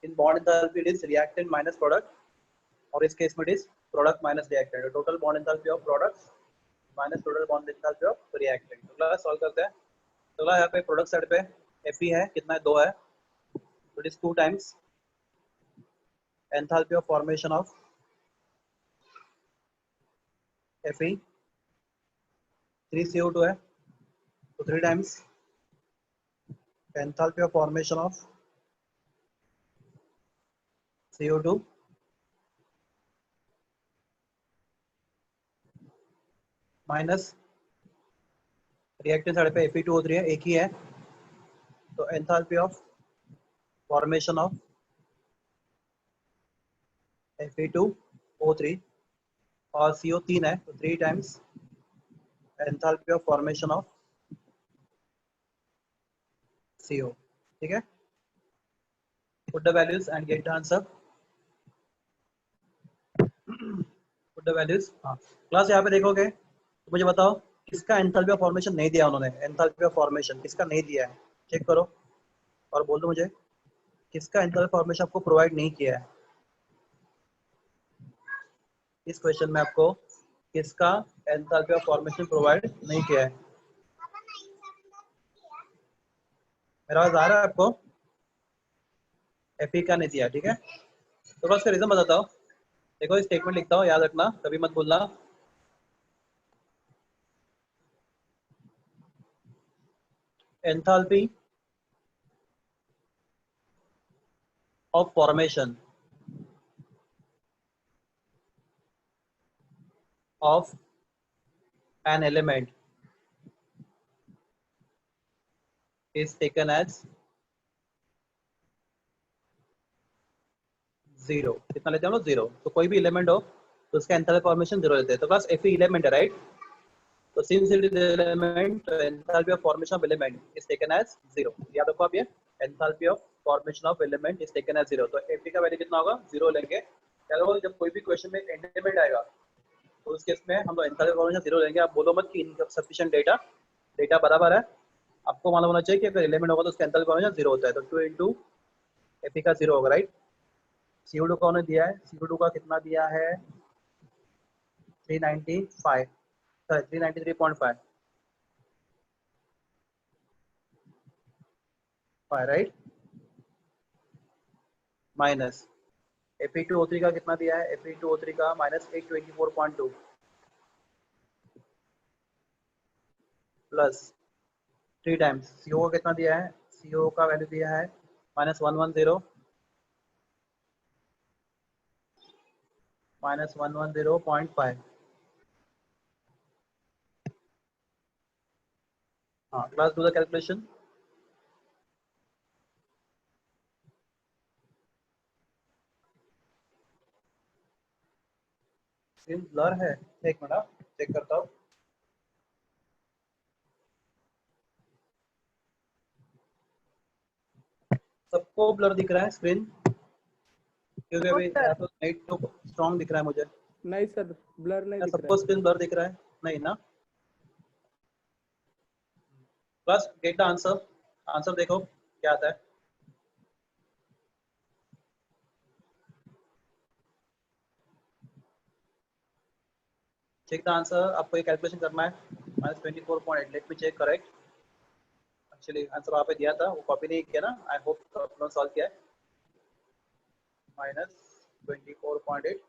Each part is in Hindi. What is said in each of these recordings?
In bond enthalpy it is reactant minus product, और इस केस में it is product minus reactant. Total bond enthalpy of products minus total bond enthalpy of reactant. तो क्लास सॉल्व करते हैं। तो यहाँ पे प्रोडक्ट साइड पे Fe है, कितना है, 2 है, तो it is 2 times enthalpy of formation of Fe, 3 CO2 है, तो 3 times enthalpy of formation of CO2 minus reactant side पे Fe2O3 है, एक ही है, तो enthalpy of formation of Fe2O3 और CO 3 है, तो 3 times enthalpy of formation of CO। ठीक है, put the values and get the answer. Put the values. हाँ क्लास यहाँ पे देखोगे तो मुझे बताओ किसका एंथैल्पी ऑफ फॉर्मेशन नहीं दिया उन्होंने, एंथैल्पी ऑफ फॉर्मेशन किसका नहीं दिया है, चेक करो और बोल दो मुझे किसका एंथैल्पी फॉर्मेशन आपको प्रोवाइड नहीं किया है। इस क्वेश्चन में आपको किसका एंथैल्पी ऑफ फॉर्मेशन प्रोवाइड नहीं किया है। मेरा आवाज आ रहा है आपको? Fe का नहीं दिया, ठीक है, तो बस का रीजन बताता हूँ। देखो इस स्टेटमेंट लिखता हूँ, याद रखना, कभी मत भूलना। Enthalpy of formation of an element is taken as 0। कितना लेते हैं हम लोग? 0। तो कोई भी एलिमेंट हो तो उसका एंथैल्पी फॉर्मेशन 0 लेते हैं। तो बस Fe एलिमेंट है, राइट, तो since it is element enthalpy of formation of element is taken as 0। याद रखो आप ये, enthalpy of formation of element is taken as 0। तो Fe का वैल्यू कितना होगा? 0 लेंगे। याद रखो जब कोई भी क्वेश्चन में एलिमेंट आएगा तो उस केस में हम लोग एंथैल्पी फॉर्मेशन 0 लेंगे। आप बोलो मत कि इनसफिशिएंट डेटा, डेटा बराबर है। आपको मालूम होना चाहिए कि अगर एलिमेंट होगा तो उसका एंथैल्पी फॉर्मेशन 0 होता है, तो 2 into Fe का 0 होगा, राइट। CO2 का उन्होंने दिया है, CO2 का कितना दिया है? 395, 393.5, राइट, माइनस Fe2O3 का कितना दिया है? Fe2O3 का माइनस 824.2 प्लस 3 टाइम्स CO का कितना दिया है? CO का वैल्यू दिया है माइनस 110, माइनस 110.5। हाँ class do the calculation. Screen blur है, एक मिनट चेक करता हूँ। सबको ब्लर दिख रहा है स्क्रीन? क्योंकि अभी या तो नेट तो स्ट्रॉन्ग दिख रहा है मुझे। नहीं सर, ब्लर नहीं दिख रहा सबको स्क्रीन ब्लर दिख रहा है? नहीं ना? बस गेट द आंसर। आंसर देखो क्या आता है। Check the answer. आपको ये कैलकुलेशन करना है, minus 24.8। Let me check correct. Actually answer वहाँ पे दिया था, वो कॉपी नहीं किया ना। आई होप आपने सॉल्व किया है। Minus 24.8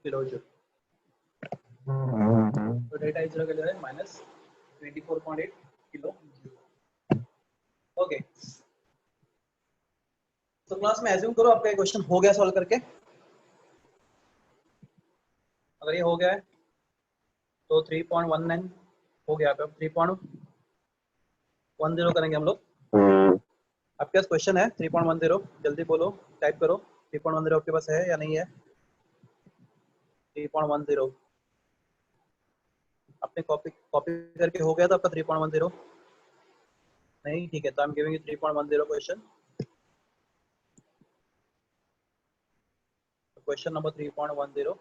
kilo joule. तो डेटा इस जगह है माइनस 24.8 किलो जूल। ओके, तो क्लास में एज्यूम करो आपका क्वेश्चन हो गया सॉल्व करके। अगर ये हो गया है तो 3.19 हो गया। अब 3.10 करेंगे हम लोग। आपके पास क्वेश्चन है 3.10, जल्दी बोलो, टाइप करो। 3.10 आपके पास है या नहीं है? 3.10 आपने कॉपी करके हो गया था आपका 3.10? नहीं, ठीक है, तो I am giving you 3.10 question. Question number 3.10,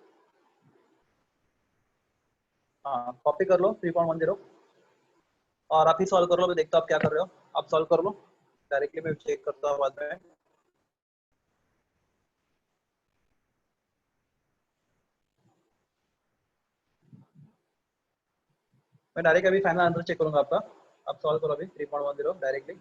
हाँ कॉपी कर लो 3.10 और आप ही सॉल्व कर लो। मैं देखता हूँ आप क्या कर रहे हो, आप सॉल्व कर लो। डायरेक्टली मैं चेक करता हूँ बाद में। मैं डायरेक्ट अभी फाइनल आंसर चेक करूंगा आपका। आप सॉल्व करो अभी 3.10 डायरेक्टली।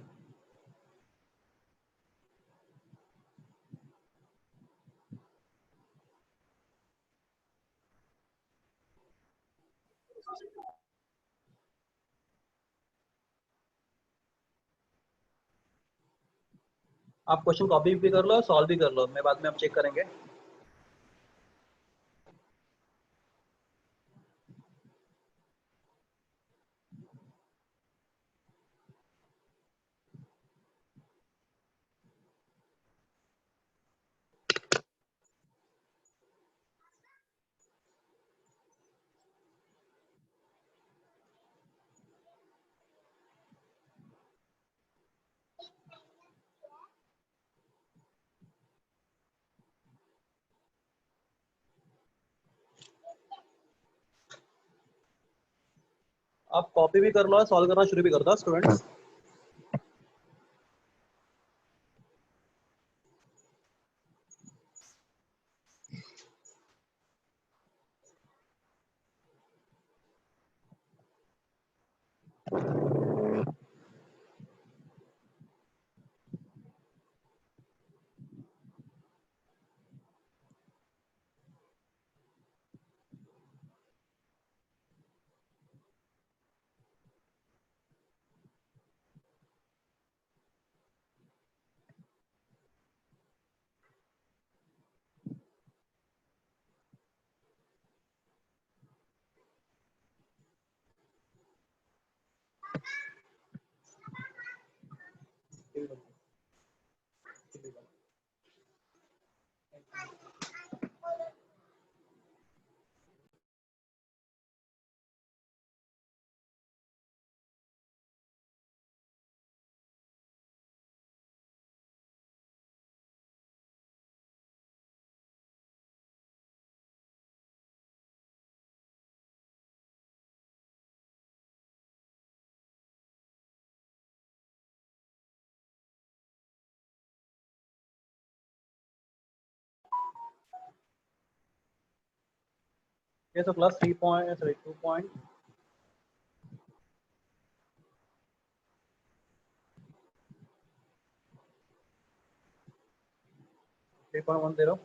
आप क्वेश्चन कॉपी भी कर लो, सॉल्व भी कर लो, मैं बाद में आप चेक करेंगे। आप कॉपी भी कर लो, सॉल्व करना शुरू भी कर दो स्टूडेंट्स। ये तो class 3 point, sorry 2 point 3.10।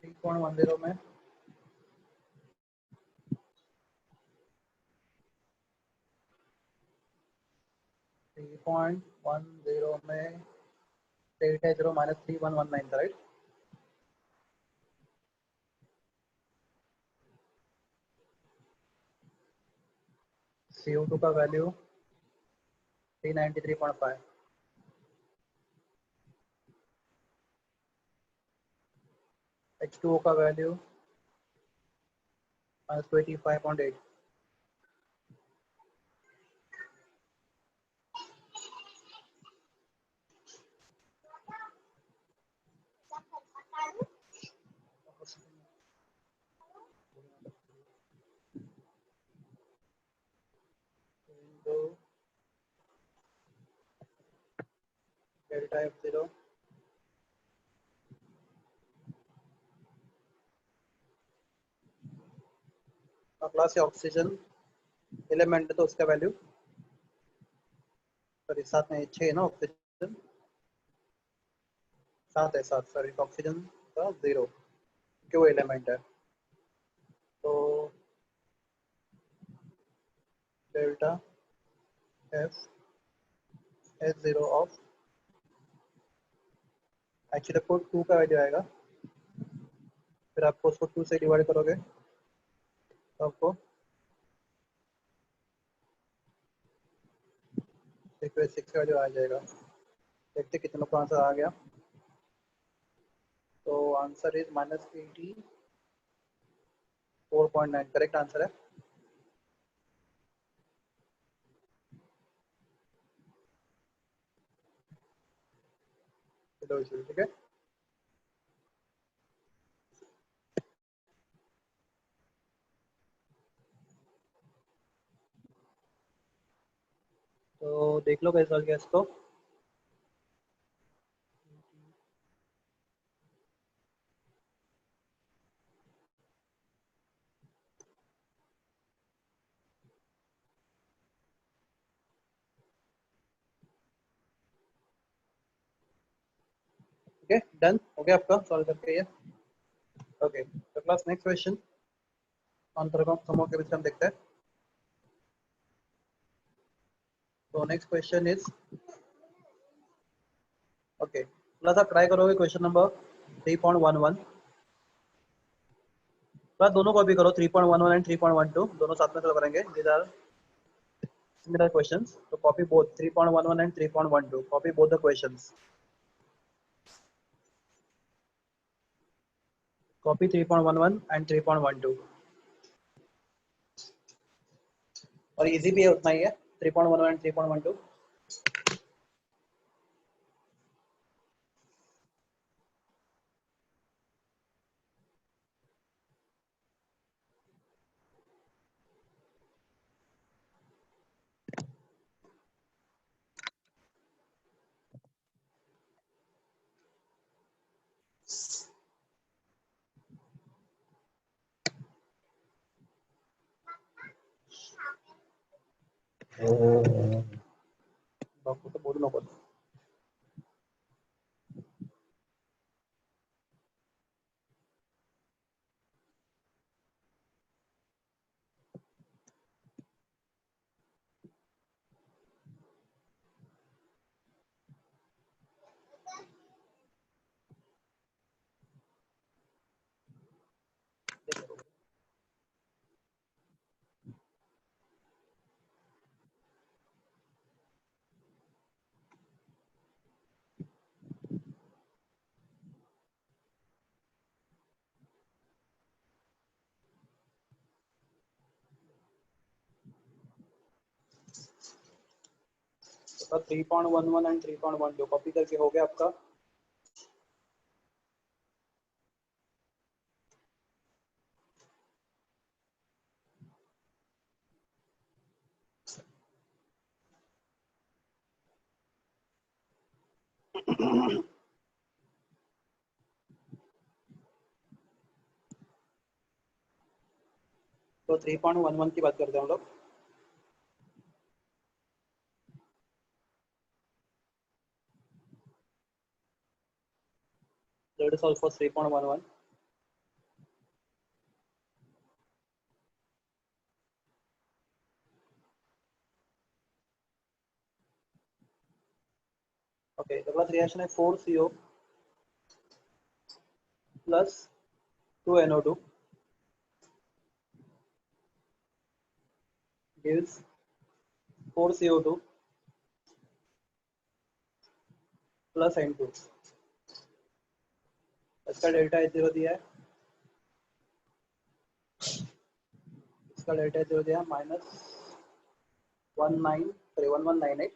Three point 10 में 3.10 में 8 है 0 माइनस 3119 था राइट। CO2 का वैल्यू 393.5, H2O का वैल्यू -25.8, डेल्टा F0 अगला से ऑक्सीजन एलिमेंट है तो उसका वैल्यू सॉरी 7 नहीं 6 ना, ऑक्सीजन 7 है 7 सॉरी, ऑक्सीजन का 0 क्यों एलिमेंट है तो delta F H0 of actually आपको 2 का वैल्यू आएगा, फिर आपको उसको 2 से डिवाइड करोगे तो आपको 6 का वैल्यू आ जाएगा। देखते कितनों का आंसर आ गया। तो आंसर इज -84.9 करेक्ट आंसर है। ठीक है, तो देख लो कैसे सॉल्व किया इसको। ओके डन हो गया आपका सॉल्व करके ये। ओके तो क्लास नेक्स्ट क्वेश्चन अंतर्गम समूह के विषय में देखते हैं। तो next question is okay plus आप ट्राई करोगे क्वेश्चन नंबर 3.11 प्लस दोनों कॉपी करो 3.11 एंड 3.12 दोनों साथ में सॉल्व करेंगे। दीज आर सिमिलर क्वेश्चंस तो copy both 3.11 and 3.12 copy both the questions copy 3.11 and 3.12 और इजी भी है उतना ही है 3.11 एंड 3.12। बापू तो बोल नको तो 3.11 एंड 3.12 कॉपी करके हो गया आपका। तो 3.11 की बात करते हैं हम लोग। Let us solve for 3.11. Okay तो प्लस रिएक्शन है 4CO plus 2NO2 gives 4CO2 plus N2। इसका डेल्टा H0 दिया है, इसका डेल्टा H0 दिया है -1198 -1198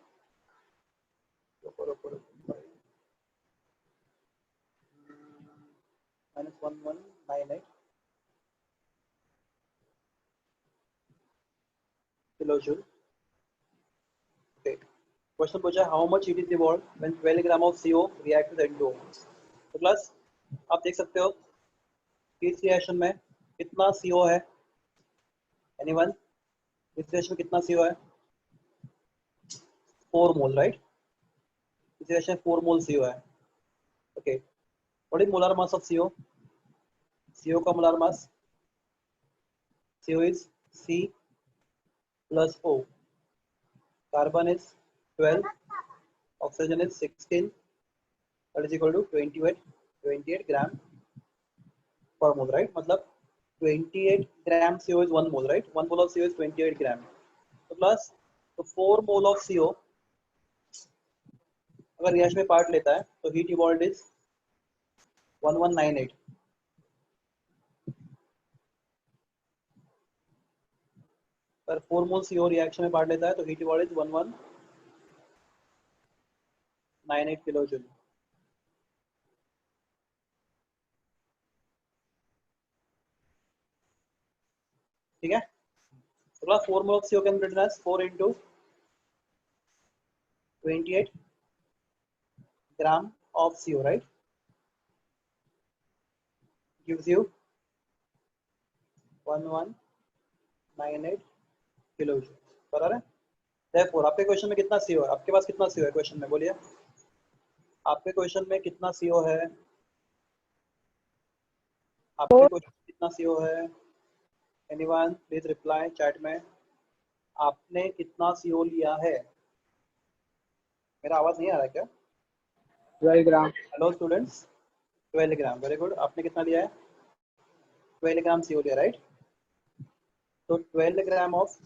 kilojule। ओके क्वेश्चन पूछा है how much heat is evolve when 12 gram of CO react with N2। तो प्लस आप देख सकते हो कि इस रिएक्शन में कितना CO है, एनीवन इस रिएक्शन में कितना CO है, 4 मोल राइट। इस रिएक्शन में 4 मोल CO है। Okay what is molar mass of CO? CO का molar mass CO is C plus O, carbon is 12, oxygen is 16, that is equal to 28 gram per mole, right? मतलब 28 gram CO is 1 mole, right? 1 mole of CO is 28 gram. So plus तो 4 mole of CO अगर रिएक्शन में पार्ट लेता है तो हीट इवॉल्व्ड इज 1198। पर 4 मोल CO रिएक्शन में पार्ट लेता है तो heat evolved is 1198 kilo joule. ठीक है अगला 4 mole of CO can be written as 4 into 28 gram of CO, right? Gives you 1198 kilojoule. बराबर है। Therefore आपके क्वेश्चन में कितना CO है? आपके पास कितना CO है क्वेश्चन में, बोलिए आपके क्वेश्चन में कितना CO है? आपके क्वेश्चन में कितना CO है? एनीवन प्लीज रिप्लाई चैट में, आपने कितना CO लिया है? मेरा आवाज नहीं आ रहा क्या? 12 ग्राम। हेलो स्टूडेंट्स, 12 ग्राम, वेरी गुड। आपने कितना लिया है? 12 ग्राम CO लिया, राइट? तो 12 gram of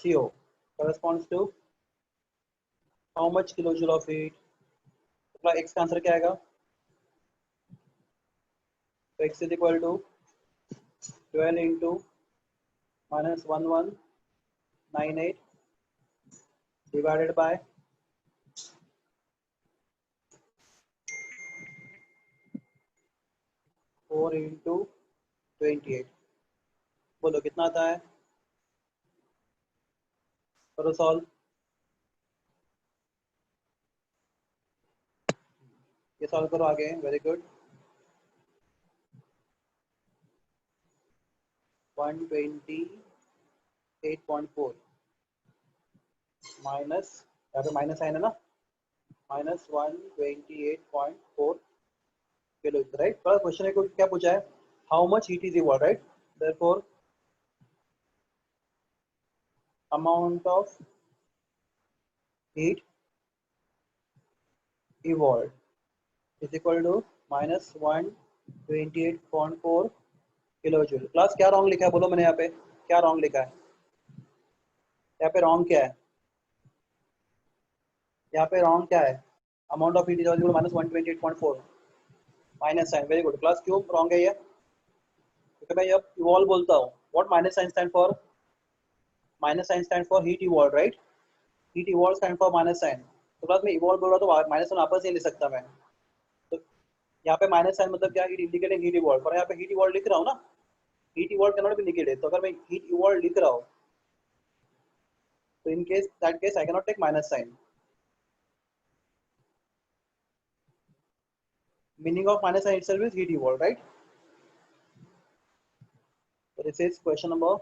CO corresponds to how much kilojoule of heat? तो x का आंसर क्या आएगा? तो x is equal to 12 into -1198 divided by 4 into 28। बोलो कितना आता है? करो सॉल्व। ये सॉल्व करो आगे, वेरी गुड। 128.4 माइनस, यहाँ पे माइनस साइन है ना, -128.4 किलो, राइट? पर क्वेश्चन को क्या पूछा है? How much heat is evolve, right? Therefore amount of heat evolved is equal to -128.4 kilojoule. Class क्या रॉन्ग लिखा है बोलो, मैंने यहाँ पे क्या रॉन्ग लिखा है? यहाँ पे रॉन्ग क्या है? यहाँ पे रॉन्ग क्या है? Amount of heat is equal to -128.4 minus sign. Very good. Class क्यों रॉन्ग है ये? क्योंकि मैं जब इवॉल्व बोलता हूँ, what minus sign stand for? Minus sign stand for heat evolve, right? Heat evolve stand for minus sign. तो क्लास में इवॉल्व बोल रहा तो माइनस साइन वापस नहीं लिख सकता मैं। तो यहाँ पे माइनस साइन मतलब क्या? Heat indicating heat evolve. और यहाँ पे हीट इवॉल्व लिख रहा हूँ ना, heat evolve can not be indicated. तो अगर मैं हीट इवॉल्व लिख रहा हूँ तो in case that case I can not take minus sign. Meaning of minus sign itself is heat evolve, right? तो दिस इज क्वेश्चन नंबर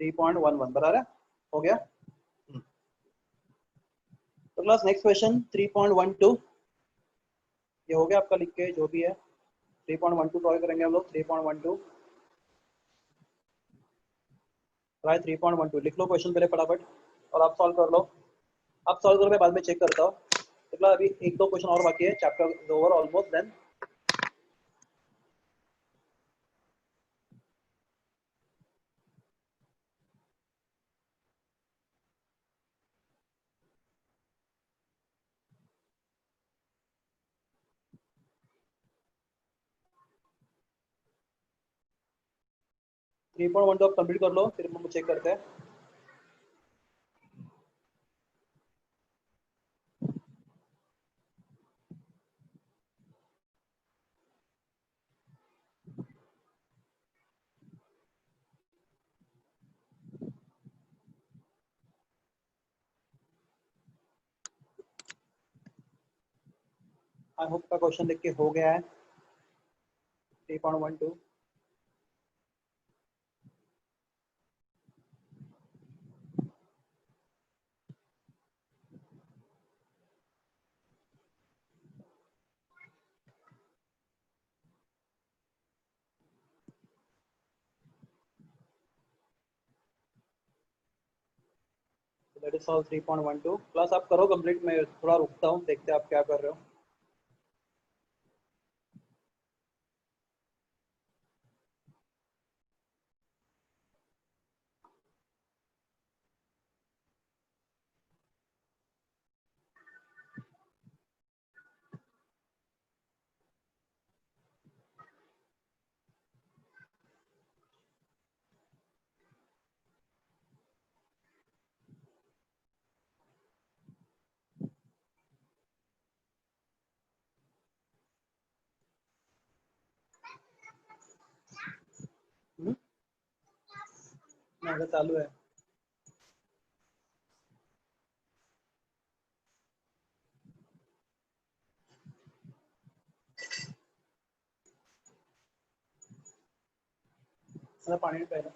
3.11। बराबर है, हो गया। तो क्लास नेक्स्ट क्वेश्चन 3.12 ये हो गया आपका, लिख के जो भी है 3.12 ट्राई करेंगे हम लोग। 3.12 ट्राई 3.12 लिख लो क्वेश्चन पहले फटाफट। और आप सॉल्व कर लो। आप सॉल्व करो, मैं बाद में चेक करता हूँ। मतलब अभी एक दो क्वेश्चन और बाकी है, chapter over almost then. Three point one तो आप कंप्लीट कर लो, फिर हम चेक करते हैं। आई होप का क्वेश्चन देख के हो गया है। 3.12 दैट इज ऑल। 3.12 क्लास आप करो कंप्लीट, मैं थोड़ा रुकता हूँ, देखते हैं आप क्या कर रहे हो। मेरा चालू है। मेरा पानी नहीं पहला।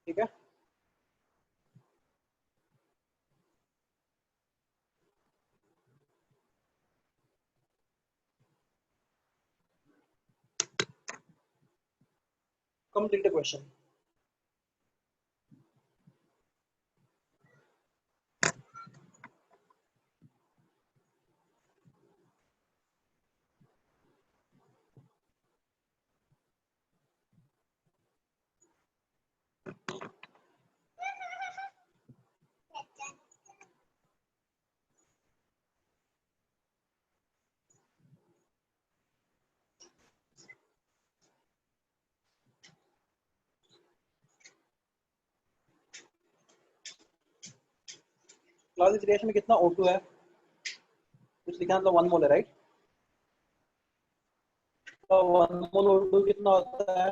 ठीक है, कंप्लीट द क्वेश्चन। क्लास इस रिएक्शन में कितना O2 है? कुछ लिखा मतलब 1 मोल है, राइट? तो 1 मोल O2 कितना होता है?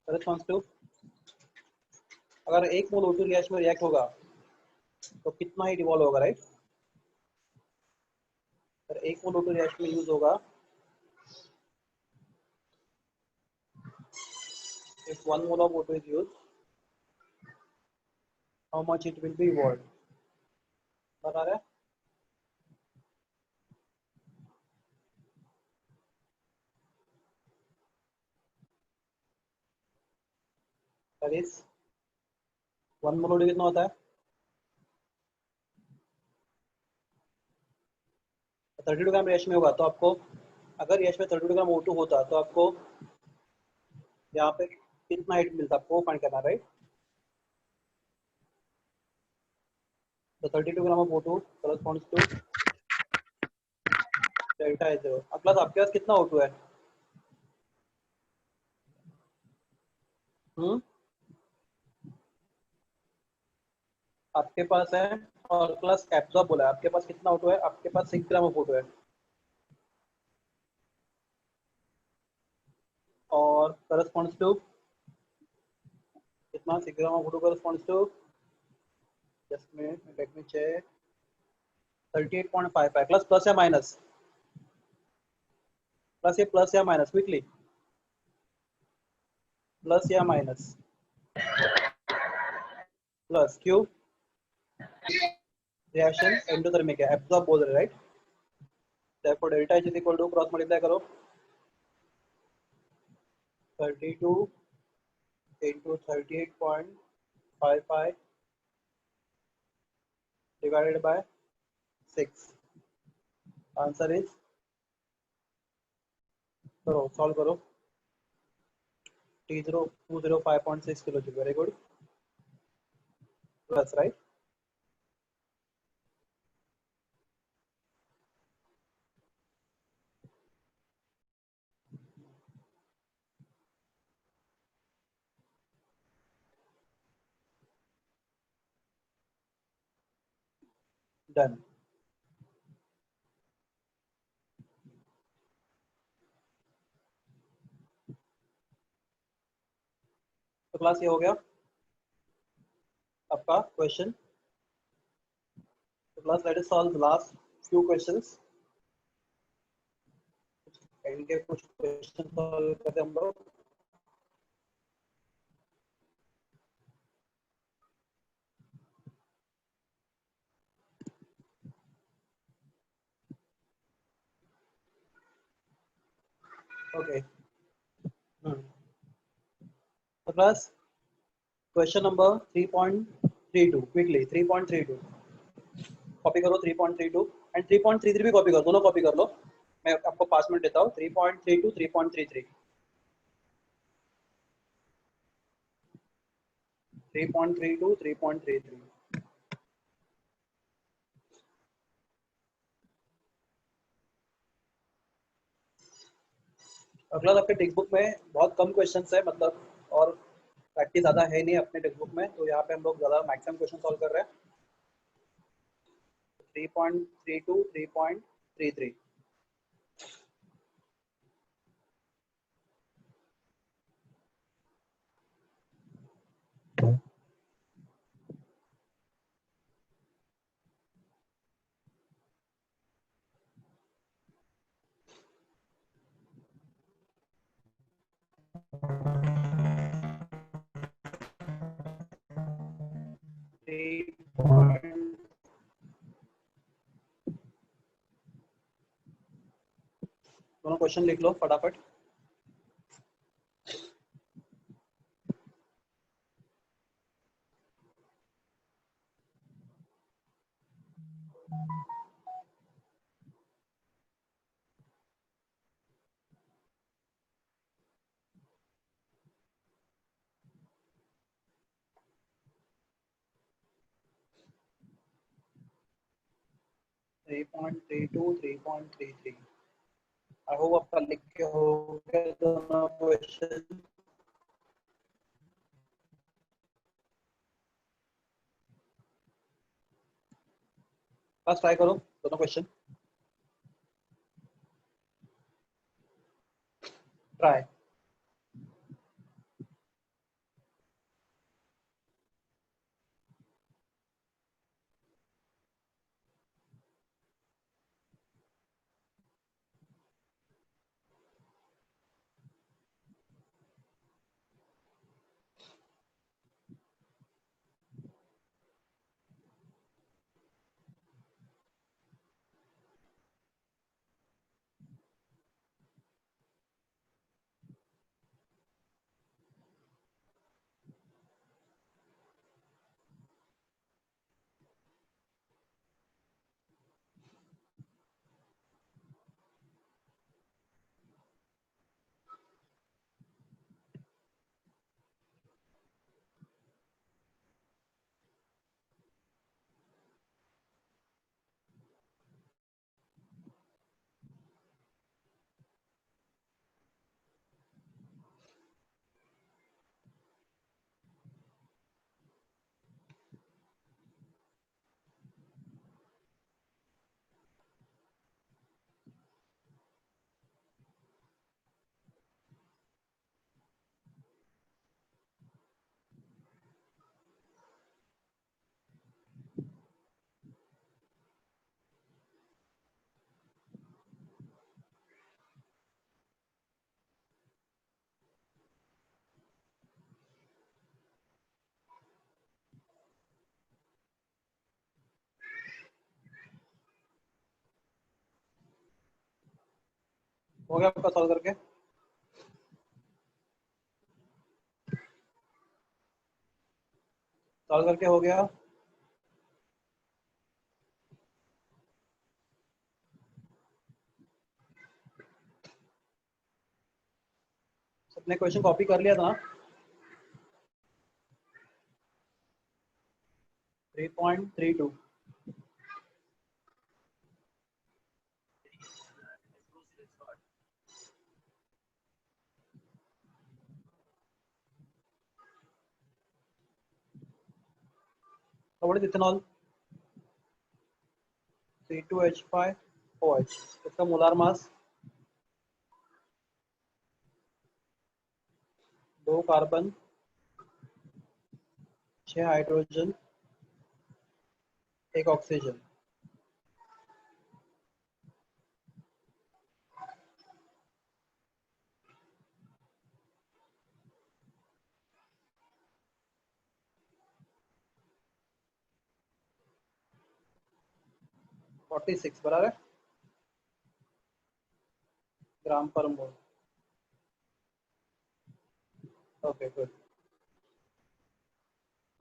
करेस्पॉन्ड्स टू, अगर 1 मोल O2 गैस में रिएक्ट होगा तो कितना ही डिवॉल्व होगा, राइट? अगर 1 मोल O2 रिएक्शन में यूज होगा, if 1 mole of O2 is used, how much it will be evolved? बता रहे हैं? That is 1 मोल O2 कितना होता है? 32 ग्राम रिएक्शन में होगा तो आपको, अगर रिएक्शन में 32 ग्राम O2 होता तो आपको यहाँ पे कितना हिट मिलता, आपको फाइंड करना, राइट? तो 32 ग्राम of O2 corresponds to delta है 0। अब प्लस आपके पास कितना O2 है? आपके पास है, और प्लस एब्जॉर्ब बोला है, आपके पास कितना O2 है? आपके पास 6 ग्राम ऑफ O2 है, और करस्पॉन्ड्स टू कितना? 6 gram of O2 corresponds to, just minute let me check, 38.55 plus, plus या माइनस? बस ये प्लस या माइनस क्विकली, प्लस या माइनस, प्लस क्यों, रिएक्शन एंडोथर्मिक है, एब्जॉर्ब बोल रहे right, therefore delta H is equal to cross multiply करो 32 into 38.55 divided by 6, answer is, करो सॉल्व करो, T0205.6 kilo joule, very good, plus right, done. तो क्लास ये हो गया आपका क्वेश्चन। तो class let us solve the last few questions, इनके कुछ क्वेश्चन सॉल्व करते हम लोग। ओके, तो class question number 3.32 quickly, 3.32 copy करो, 3.32 एंड 3.33 भी कॉपी करो, दोनों कॉपी कर लो, मैं आपको 5 मिनट देता हूँ। 3.32 3.33 3.32 3.33 अगला आपके टेक्स्ट बुक में बहुत कम क्वेश्चंस है, मतलब और प्रैक्टिस ज़्यादा है नहीं अपने टेक्स्ट बुक में, तो यहाँ पे हम लोग ज़्यादा मैक्सिमम क्वेश्चन सॉल्व कर रहे हैं। 3.32 3.33 दोनों क्वेश्चन लिख लो फटाफट। Three point three to 3.33 I hope आपका लिख के हो गया दोनों क्वेश्चन। बस ट्राई करो दोनों क्वेश्चन, ट्राई। हो गया आपका सॉल्व करके? सॉल्व करके हो गया? सबने क्वेश्चन कॉपी कर लिया था? 3.32 what is ethanol? C2H5OH. इसका molar mass 2 carbon 6 hydrogen 1 oxygen. Forty six बराबर ग्राम पर मोल। Okay good.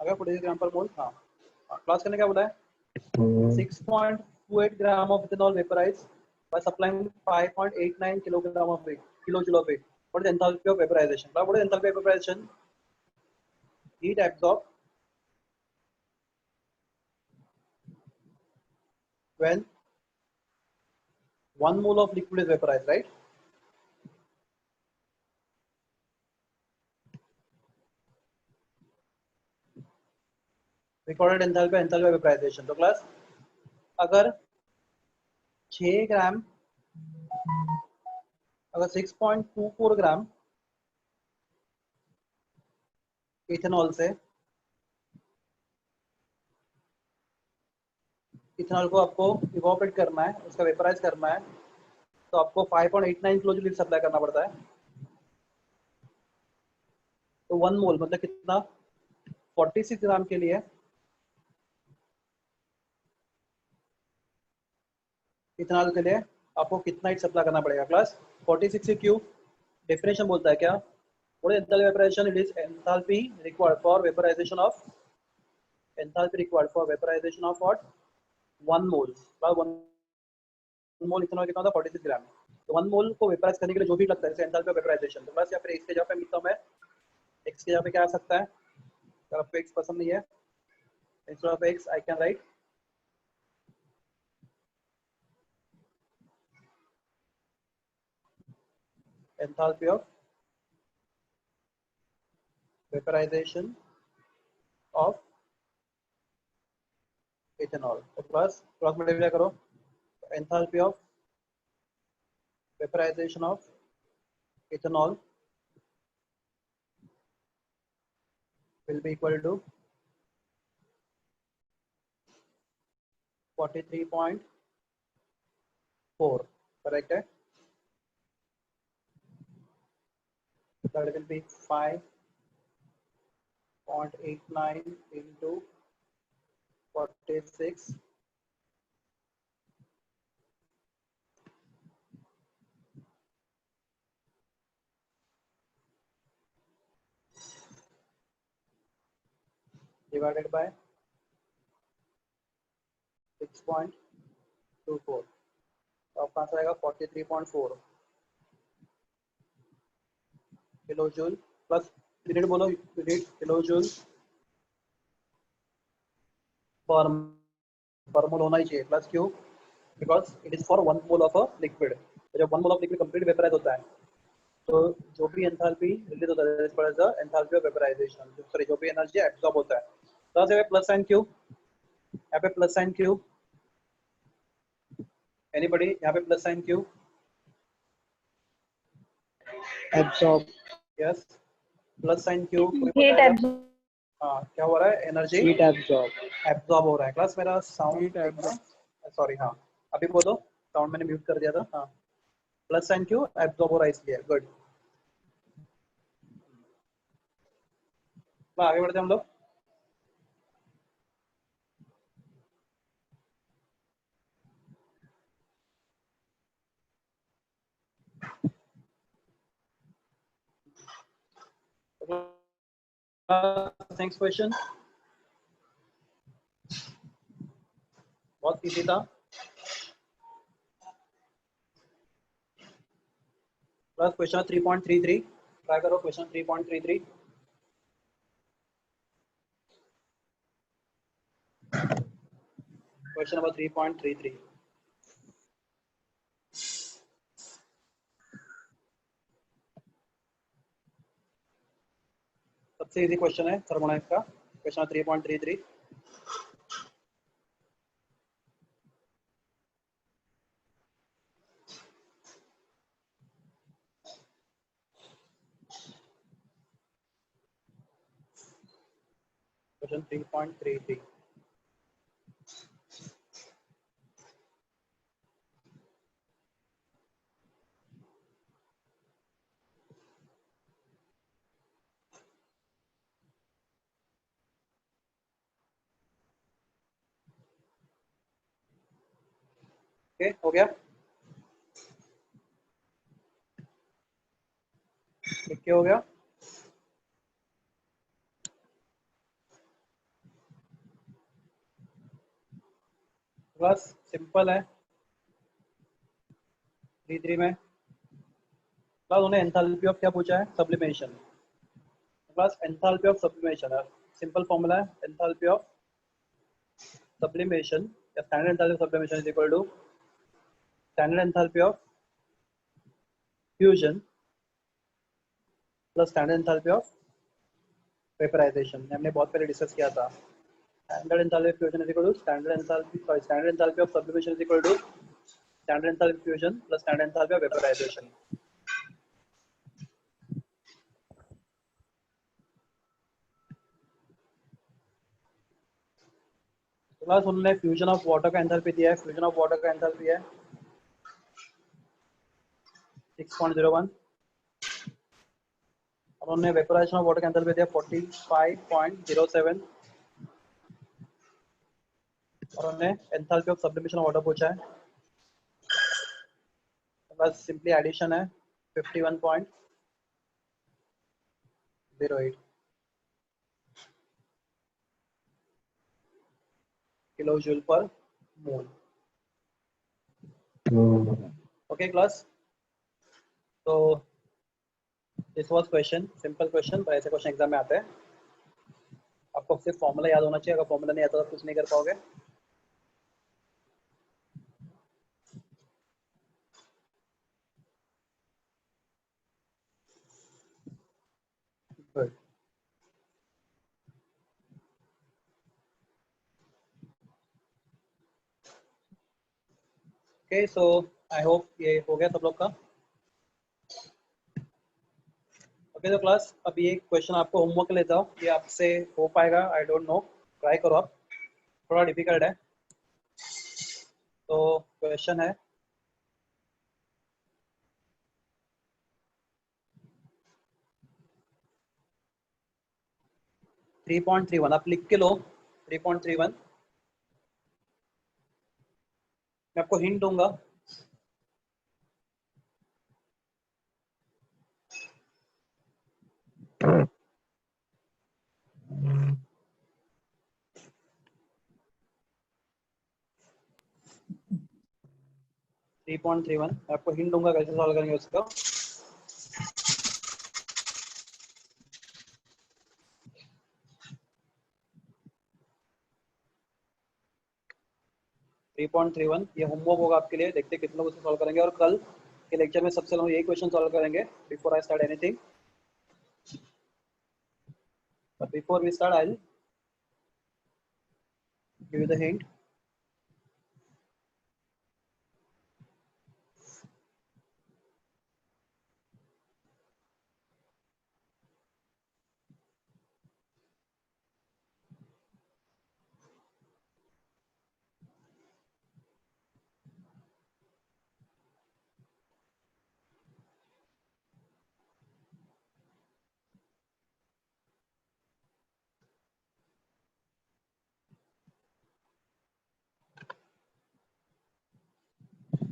अगर 46 ग्राम पर मोल। हाँ, क्लास करने क्या बोला है? 6.28 ग्राम of ethanol vaporized by supplying 5.89 kilogram of weight, kilojoule of weight. What is the enthalpy of vaporization? What is the enthalpy of vaporization? Heat absorbed when 1 mole of liquid is vaporized, right? Recorded enthalpy of vaporization. तो क्लास अगर 6 ग्राम, अगर 6.24 ग्राम इथेनॉल से इथेनॉल को आपको इवोपरेट करना है, उसका वेपराइज करना है, तो आपको 5.89 किलो जूल सप्लाई करना पड़ता है। तो 1 मोल मतलब कितना? 46 ग्राम के लिए इथेनॉल के लिए आपको कितना हीट सप्लाई करना पड़ेगा क्लास? 46 क्यूब। डेफिनेशन बोलता है क्या? What is enthalpy vaporisation? It is enthalpy required for vaporisation of, enthalpy required for vaporisation of what? 1 mole. 1 mole ethanol कितना होता है? 46 ग्राम। तो 1 मोल को वेपोराइज करने के लिए जो भी लगता है, जैसे एंथैल्पी ऑफ वेपोराइजेशन। तो बस या फिर इसके जगह पे लिखता हूं मैं, x के जगह पे क्या आ सकता है? अगर आपको x पसंद नहीं है, instead of x I can write enthalpy of vaporization of ethanol. तो प्लस क्रॉस मल्टीप्लाई करो, enthalpy of vaporization of ethanol will be equal to 43.4, correct है? That will be 5.89 into 46 divided by 6.24। तो आपका आंसर आएगा 43.4 किलो जूल प्लस यूनिट बोलो, unit kilo joule per mole होना ही चाहिए plus Q, because it is for 1 mole of a liquid. तो जब 1 mole of liquid complete vaporise होता है तो जो भी एंथैल्पी रिलीज होता है is the enthalpy of vaporisation, sorry जो भी एनर्जी एब्सॉर्ब होता है। तो यहाँ पे प्लस साइन क्यू, यहाँ पे प्लस साइन क्यू, एनीबॉडी यहाँ पे plus sign Q? Absorb. Yes, plus sign Q. Heat absorb. हाँ, क्या हो रहा है? Energy heat absorb. एब्सॉर्ब हो रहा है। क्लास मेरा साउंड हीट एब्सॉर्ब। सॉरी, हाँ अभी बोलो, साउंड मैंने म्यूट कर दिया था। हाँ, प्लस साइन क्यू एब्सॉर्ब हो रहा है इसलिए। गुड, आगे बढ़ते हैं हम लोग। नेक्स्ट क्वेश्चन बहुत इजी था। प्लस क्वेश्चन 3.33 ट्राई करो क्वेश्चन 3.33 क्वेश्चन नंबर 3.33 सबसे इजी क्वेश्चन है थर्मोडायनेमिक्स का क्वेश्चन 3.33 क्वेश्चन 3.33 ओके हो गया क्या हो गया बस सिंपल है 3.3 में बस उन्हें एंथैल्पी ऑफ क्या पूछा है सब्लिमेशन बस एंथैल्पी ऑफ सब्लिमेशन है सिंपल फॉर्मूला है एंथैल्पी ऑफ sublimation या standard enthalpy of sublimation is equal to standard enthalpy of fusion plus standard enthalpy of vaporization हमने बहुत पहले डिस्कस किया था standard enthalpy of fusion is equal to standard enthalpy of sublimation is equal to standard enthalpy of fusion plus standard enthalpy of vaporization तो उन्होंने फ्यूजन ऑफ वाटर का एंथैल्पी दिया है फ्यूजन ऑफ वाटर का एंथैल्पी है 6.01 और उन्होंने वेपोराइजेशन ऑफ वाटर का एंथैल्पी दिया 45.07 और उन्होंने enthalpy of sublimation of water पूछा है बस सिंपली एडिशन है 51.08 kilo joule per mole okay class तो this was question simple question पर ऐसे क्वेश्चन एग्जाम में आते हैं आपको सिर्फ फॉर्मूला याद होना चाहिए अगर फॉर्मूला नहीं आता तो कुछ नहीं कर पाओगे good okay so I hope ये हो गया सब लोग का ओके तो क्लास अब ये क्वेश्चन आपको होमवर्क लेता हूँ ये आपसे हो पाएगा आई डोंट नो ट्राई करो आप थोड़ा डिफिकल्ट है तो क्वेश्चन है थ्री पॉइंट थ्री वन आप लिख के लो 3.31 मैं आपको हिंट दूंगा 3.31 मैं आपको हिंट दूंगा कैसे सॉल्व करेंगे उसको 3.31 ये होमवर्क होगा आपके लिए देखते हैं कितने लोग उसको सॉल्व करेंगे और कल के लेक्चर में सबसे लोग यही क्वेश्चन सॉल्व करेंगे before I start anything but before we start I give you the hint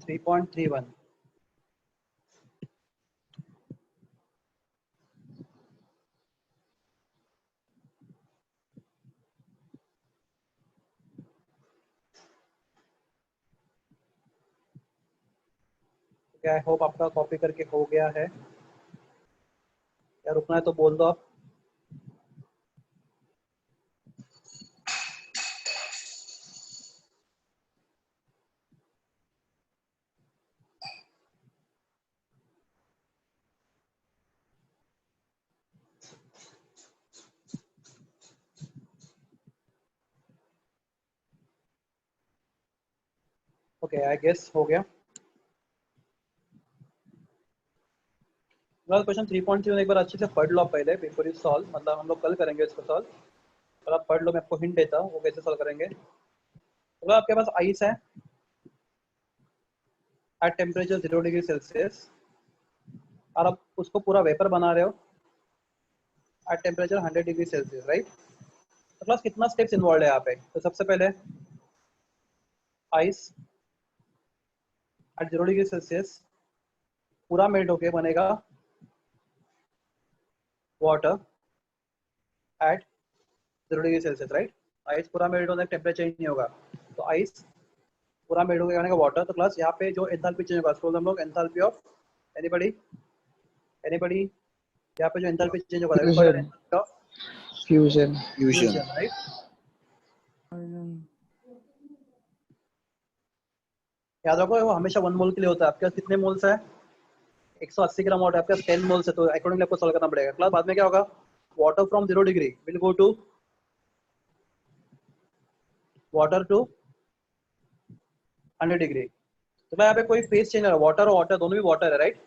three point three one I hope आपका कॉपी करके हो गया है, या रुकना है तो बोल दो आप। ओके आई गेस हो गया। क्वेश्चन 3.3 एक बार अच्छे से पढ़ लो आप पहले बिफोर यू सॉल्व, मतलब हम लोग कल करेंगे इसको सॉल्व, और आप पढ़ लो, मैं आपको हिंट देता हूँ वो कैसे सॉल्व करेंगे। तो आपके पास आइस है एट टेम्परेचर 0 डिग्री सेल्सियस, और आप उसको पूरा वेपर बना रहे हो at temperature 100 degree Celsius, right. तो क्लास कितना स्टेप्स इन्वॉल्व है यहाँ पे? तो सबसे पहले आइस एट 0 डिग्री सेल्सियस पूरा मेल्ट होके बनेगा water at 0 degree Celsius, right. Ice पूरा मेल्ट होने टेम्परेचर चेंज नहीं होगा, तो आइस पूरा मेल्ट होके बनेगा वाटर। तो क्लास यहाँ पे जो एंथैल्पी चेंज होगा उसको हम लोग एंथैल्पी ऑफ एनीबॉडी एनीबॉडी यहाँ पे जो एंथैल्पी चेंज होगा Fusion. Enthalpy of Fusion. Fusion, right. याद रखो वो हमेशा 1 मोल के लिए होता है। आपके पास कितने मोल्स है? 180 ग्राम वाटर, आपके पास 10 मोल्स है, तो अकॉर्डिंगली आपको सॉल्व करना पड़ेगा। क्लास बाद में क्या होगा, water from 0 degree will go to water to 100 degree. तो यहाँ पे कोई फेस चेंज है, वाटर और वाटर दोनों भी वाटर है, राइट।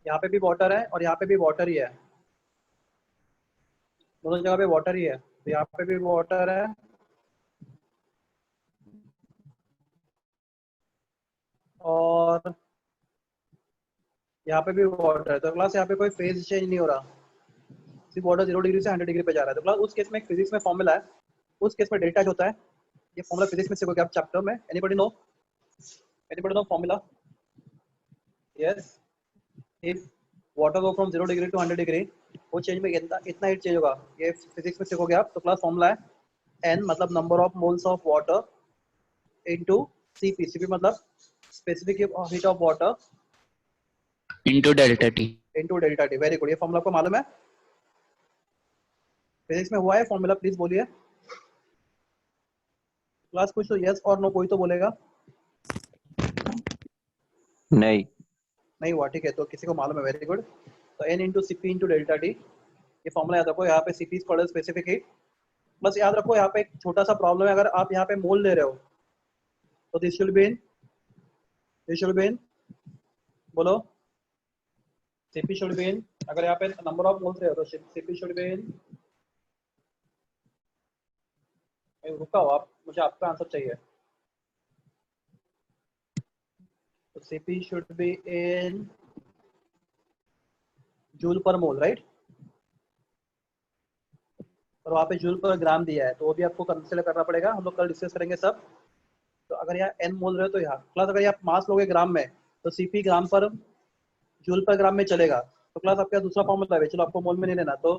यहाँ पे भी वाटर है और यहाँ पे भी वाटर ही है, दोनों जगह पे वाटर ही है। तो यहाँ पे भी वाटर है और यहाँ पे भी वाटर है, तो क्लास यहाँ पे कोई फेज चेंज नहीं हो रहा, सिर्फ वाटर 0 डिग्री से 100 डिग्री पे जा रहा है। तो क्लास उस केस में फिजिक्स में फॉर्मूला है, उस केस में डेल्टा होता है। ये फॉर्मूला फिजिक्स में सीखोगे आप चैप्टर में। Anybody know formula? Yes, if water go from 0 degree to 100 degree, वो चेंज में इतना हीट चेंज होगा, ये फिजिक्स में सीखोगे आप। तो क्लास फॉर्मूला है n मतलब number of moles of water into Cp, Cp मतलब specific heat of water into delta T. Into delta T. Very good, ये फॉर्मूला आपको मालूम है, फिजिक्स में हुआ है फॉर्मूला। प्लीज बोलिए क्लास, कुछ तो यस और नो कोई तो बोलेगा। नहीं हुआ, ठीक है, तो किसी को मालूम है, वेरी गुड। तो n into CP into delta T, ये फॉर्मूला याद रखो। यहाँ पे सीपी कॉल्ड स्पेसिफिक हीट। बस याद रखो यहाँ पे एक छोटा सा प्रॉब्लम है, अगर आप यहाँ पे मोल ले रहे हो तो दिस शुड बी इन बोलो, सीपी शुड बी इन, अगर यहाँ पे नंबर ऑफ मोल्स रहे हो तो सीपी शुड बी इन, रुका हो आप, मुझे आपका आंसर चाहिए। तो CP should be in joule per mole, right. और वहाँ पे जूल पर ग्राम दिया है, तो वो भी आपको कंसीडर करना पड़ेगा, हम लोग कल डिस्कस करेंगे सब। तो अगर यहाँ n मोल रहे हो तो यहाँ क्लास, अगर आप मास लोगे ग्राम में तो सीपी ग्राम पर जूल पर ग्राम में चलेगा। तो क्लास आपका दूसरा फॉर्मूला है, चलो आपको मोल में नहीं लेना, तो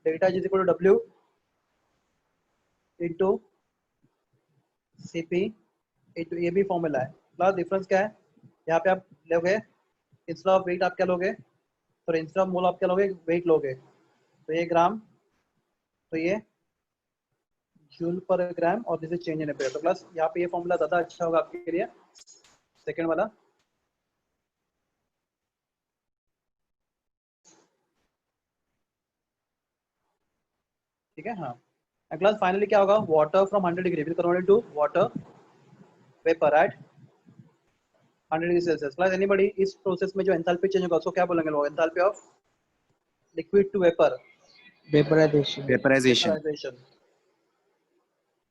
delta is equal to W into CP into, ये भी फॉर्मूला है। क्लास डिफरेंस क्या है, यहाँ पे आप लोगे इंस्टेड ऑफ वेट आप क्या लोगे, तो इंस्टेड ऑफ मोल आप क्या लोगे, वेट लोगे। तो ये ग्राम, तो ये जूल पर ग्राम, और this is change in ampere. तो क्लास यहाँ पे ये फॉर्मूला ज्यादा अच्छा होगा आपके लिए, सेकंड वाला। ठीक है, हाँ। क्लास फाइनली क्या होगा, water from 100 degree will convert to water vapour at 100 degree Celsius. Class anybody इस प्रोसेस में जो एंथैल्पी चेंज होगा उसको क्या बोलेंगे लोग, enthalpy of liquid to vapour, Vaporization. Vaporization.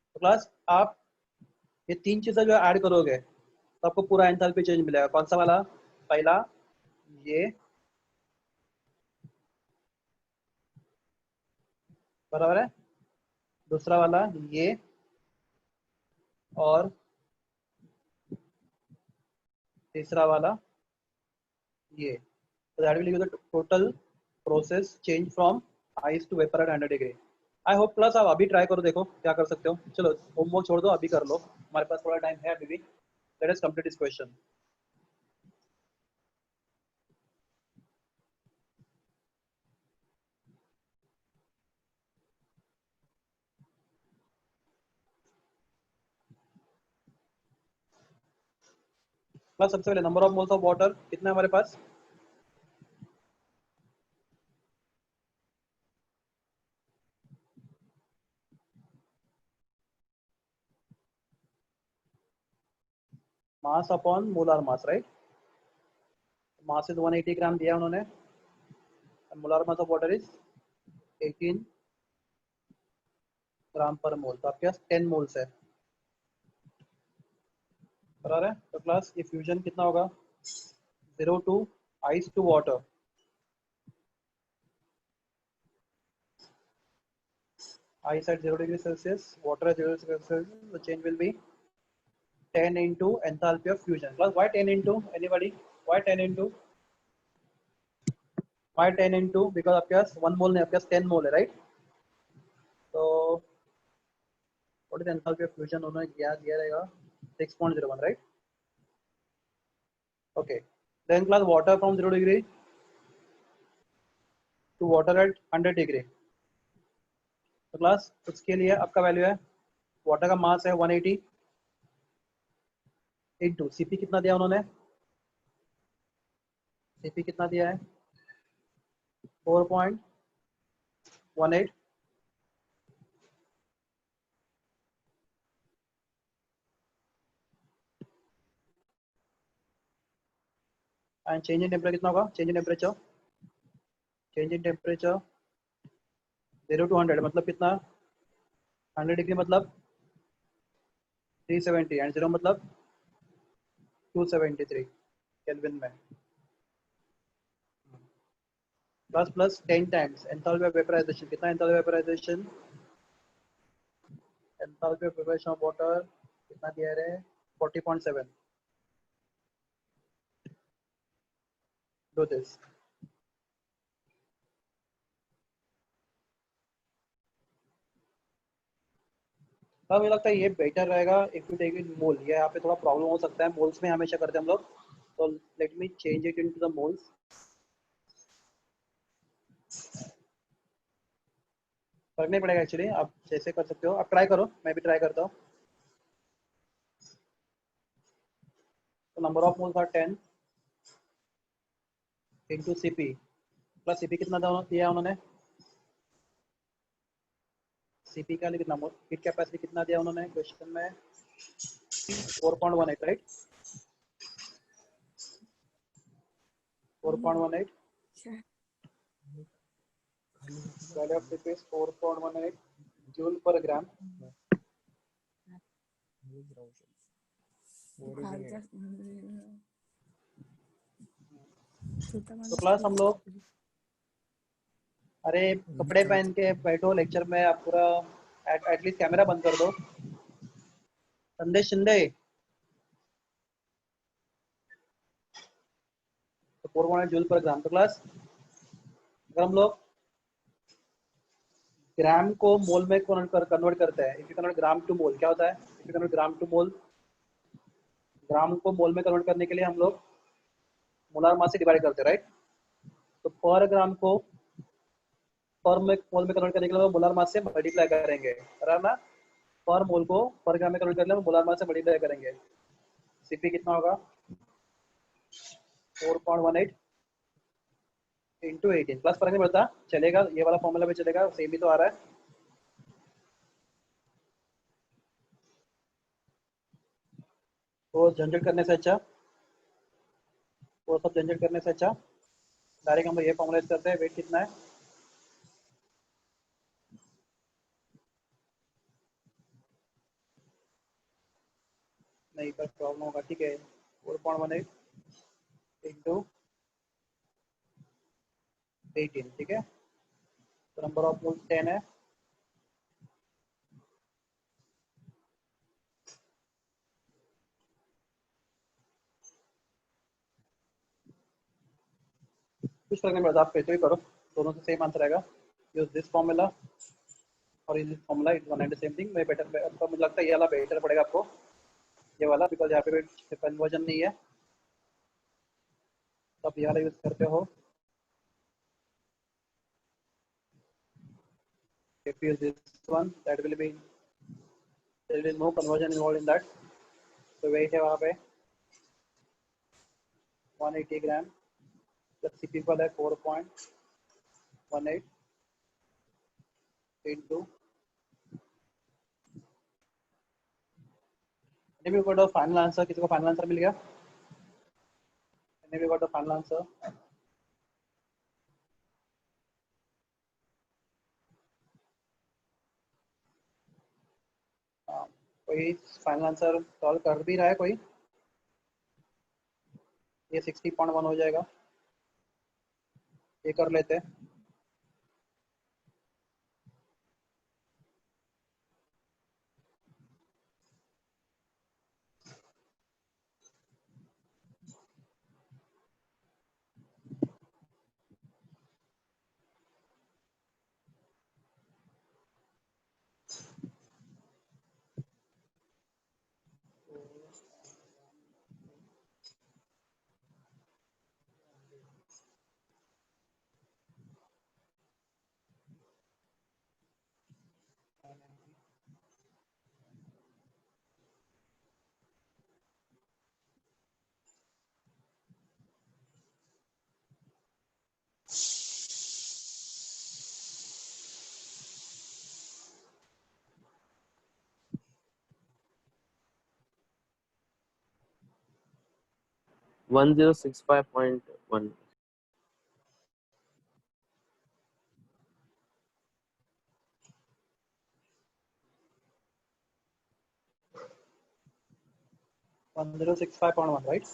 तो क्लास आप ये तीन चीजें जो ऐड करोगे तो आपको पूरा एंथैल्पी चेंज मिलेगा। कौन सा वाला? पहला ये, बराबर है, दूसरा वाला ये, और तीसरा वाला ये। तो that will give the total process change from ice to vapour at 100 degree. I hope plus आप अभी ट्राई करो, देखो क्या कर सकते हो। चलो होमवर्क छोड़ दो, अभी कर लो, हमारे पास थोड़ा टाइम है अभी भी। Let us complete this question. Plus सबसे पहले number of moles of water कितना है हमारे पास, mass upon molar mass, right. Mass is 180 gram दिया उन्होंने, molar mass of water is 18 gram per mole, तो आपके पास 10 मोल्स है, बराबर है। तो क्लास ये फ्यूजन कितना होगा, 0 to ice to water, ice at 0 degree Celsius, water at 0 degree Celsius, the change will be 10 into enthalpy of fusion. Plus, why 10 into? Anybody? Why 10 into? Why 10 into? Because आपके पास 1 mole नहीं, आपके पास 10 mole है, right? So, what is the enthalpy of fusion? उन्होंने दिया रहेगा 6.01, right? Okay. Then class water from 0 degree to water at 100 degree. तो क्लास उसके लिए आपका वैल्यू है, वाटर का मास है 180 इंटू सीपी कितना दिया उन्होंने, सीपी कितना दिया है 4.18 एंड चेंज इन टेम्परेचर कितना होगा, चेंज इन टेम्परेचर 0 टू 100 मतलब कितना, 100 डिग्री मतलब 370 एंड 0 मतलब 273 केल्विन में, plus plus 10 times enthalpy of vaporisation, कितना enthalpy of vaporisation, enthalpy of vaporisation of water कितना दिया है 40.7, डू दिस। तब मुझे लगता है ये बेटर रहेगा इफ यू टेक इन मोल, ये यहाँ पे थोड़ा प्रॉब्लम हो सकता है, मोल्स में हमेशा करते हैं हम लोग, तो let me change it into the moles. फर्क नहीं पड़ेगा एक्चुअली, आप जैसे कर सकते हो, आप ट्राई करो, मैं भी ट्राई करता हूँ। तो number of moles are 10 into CP, plus CP कितना दिया उन्होंने, सीपी का कितना हीट कैपेसिटी कितना दिया उन्होंने क्वेश्चन में, 4.18, right, 4.18, value of CP is 4.18 joule per gram. तो क्लास हम लोग, अरे कपड़े पहन के बैठो लेक्चर में, आप पूरा एटलीस्ट कैमरा बंद कर दो। संदेश शिंदे, तो 4.18 जूल पर ग्राम। तो क्लास अगर हम लोग ग्राम को मोल में कन्वर्ट करते हैं, if you convert gram to mole क्या होता है, if you convert gram to mole, gram को मोल में कन्वर्ट करने के लिए हम लोग मोलार मास से डिवाइड करते हैं, राइट। तो पर ग्राम को पर मोल में कन्वर्ट करने के लिए मोलार मास से मल्टीप्लाई करेंगे, बराबर ना। पर मोल को पर ग्राम में कन्वर्ट करने के लिए मोलार मास से मल्टीप्लाई करेंगे, सीपी कितना होगा 4.18 इंटू 18, प्लस फर्क नहीं पड़ता, चलेगा, ये वाला फॉर्मूला भी चलेगा, सेम ही तो आ रहा है। तो जनरेट करने से अच्छा, वो सब जनरेट करने से अच्छा डायरेक्ट हम लोग ये फॉर्मूला यूज करते हैं, वेट कितना है, नहीं पर प्रॉब्लम होगा, ठीक है 4.18 इंटू 18, ठीक है। तो नंबर ऑफ मोल्स 10 है, कुछ फर्क नहीं पड़ता, आप कैसे भी करो, दोनों से सेम आंसर आएगा। यूज दिस फॉर्मूला और use this formula, it one and the same thing. मैं बेटर आपको, मुझे लगता है ये वाला बेटर पड़ेगा आपको, ये वाला, बिकॉज यहाँ पे कन्वर्जन नहीं है, तो आप ये वाला यूज करते हो। If you use this one, that will be, there is no conversion involved in that, तो वेट है वहाँ पे 180 ग्राम प्लस Cp इक्वल है 4.18 into we got a final answer. किसी को फाइनल आंसर मिल गया? we got a final answer. कोई फाइनल आंसर सॉल्व कर भी रहा है कोई? ये 60.1 हो जाएगा, ये कर लेते हैं। One 1065.1. $1065.1, right?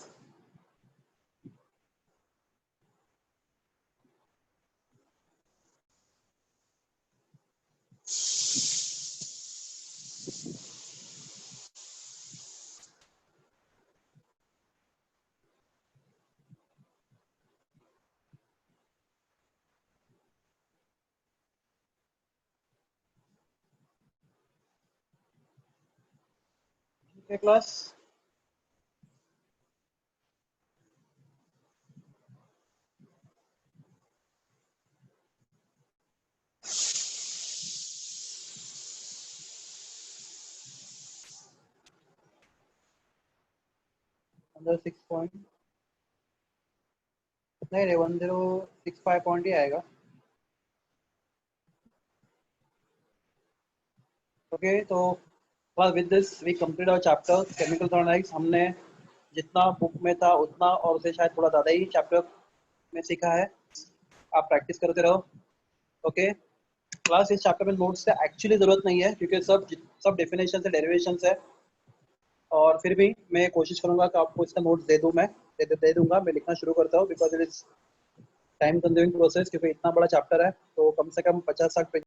Okay, class. अंदर 6 पॉइंट नहीं रे 1065 पॉइंट ही आएगा। ओके, तो with this we complete our chapter chemical thermodynamics. हमने जितना बुक में था उतना और उसे शायद थोड़ा ज़्यादा ही चैप्टर में सीखा है। आप प्रैक्टिस करते रहो। ओके क्लास, इस चैप्टर में नोट्स का एक्चुअली ज़रूरत नहीं है क्योंकि सब डेफिनेशन है, डेरिवेशन है। और फिर भी मैं कोशिश करूंगा कि आपको इसका नोट्स दे दूं। मैं दे दूंगा। मैं लिखना शुरू करता हूँ because it is time consuming process, क्योंकि इतना बड़ा चैप्टर है तो कम से कम 50-60 पेज